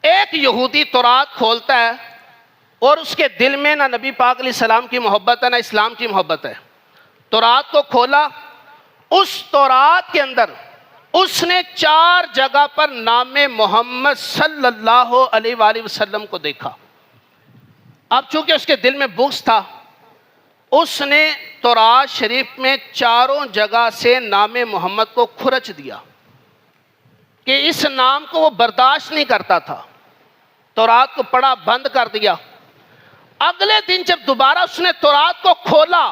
ایک یہودی تورات کھولتا ہے اور اس کے دل میں نہ نبی پاک علیہ السلام کی محبت ہے نہ اسلام کی محبت ہے. تورات کو کھولا، اس تورات کے اندر اس نے 4 جگہ پر نام محمد صلی اللہ علیہ وآلہ وسلم کو دیکھا. اب چونکہ اس کے دل میں بغض تھا، اس نے تورات شریف میں 4 جگہ سے نام محمد کو کھرچ دیا کہ اس نام کو وہ برداشت نہیں کرتا تھا. تورات کو پڑھا، بند کر دیا. اگلے دن جب دوبارہ اس نے تورات کو کھولا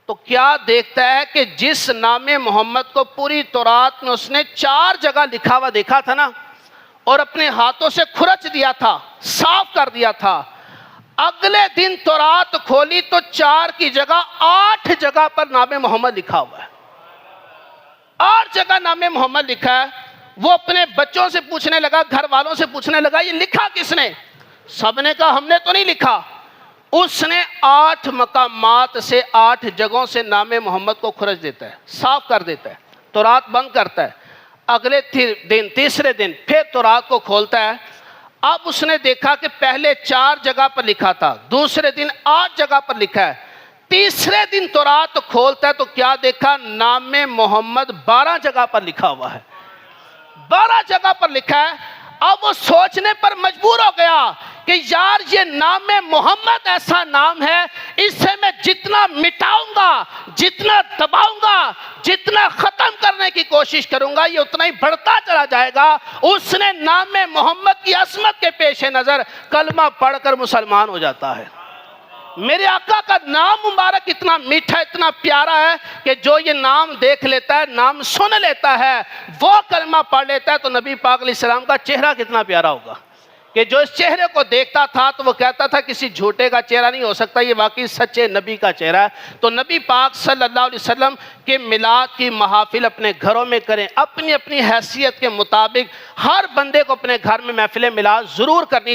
تو کیا دیکھتا ہے کہ جس نام محمد کو پوری تورات میں اس نے 4 جگہ لکھا ہوا دیکھا تھا نا، اور اپنے ہاتھوں سے کھرچ دیا تھا، صاف کر دیا تھا، اگلے دن تورات کھولی تو 4 کی جگہ 8 جگہ پر نام محمد لکھا ہوا ہے. 8 جگہ نام محمد لکھا ہے. وہ اپنے بچوں سے پوچھنے لگا، گھر والوں سے پوچھنے لگا، یہ لکھا کس نے؟ سب نے کہا ہم نے تو نہیں لکھا. اس نے 8 مقامات سے 8 جگہوں سے نام محمد کو کھرچ دیتا ہے، صاف کر دیتا ہے، تورات بند کرتا ہے. اگلے دن، تیسرے دن پھر تورات کو کھولتا ہے. اب اس نے دیکھا کہ پہلے 4 جگہ پر لکھا تھا، دوسرے دن 8 جگہ پر لکھا ہے. تیسرے دن تورات کھولتا ہے تو کیا دیکھا؟ نام محمد 12 جگہ پر لکھا ہوا ہے. 12 جگہ پر لکھا ہے. اب وہ سوچنے پر مجبور ہو گیا کہ یار یہ نام محمد ایسا نام ہے، اس سے میں جتنا مٹاؤں گا، جتنا دباؤں گا، جتنا ختم کرنے کی کوشش کروں گا، یہ اتنا ہی بڑھتا چلا جائے گا. اس نے نام محمد کی عظمت کے پیش نظر کلمہ پڑھ کر مسلمان ہو جاتا ہے. میرے آقا کا نام مبارک اتنا میٹھا، اتنا پیارا ہے کہ جو یہ نام دیکھ لیتا ہے، نام سن لیتا ہے، وہ کلمہ پڑھ لیتا ہے، تو نبی پاک علیہ السلام کا چہرہ کتنا پیارا ہوگا کہ جو اس چہرے کو دیکھتا تھا تو وہ کہتا تھا کسی جھوٹے کا چہرہ نہیں ہو سکتا، یہ واقعی سچے نبی کا چہرہ ہے. تو نبی پاک صلی اللہ علیہ وسلم کے میلاد کی محافل اپنے گھروں میں کریں. اپنی اپنی حیثیت کے مطابق ہر بندے کو اپنے گھر میں محفل میلاد ضرور کرنی چاہیے.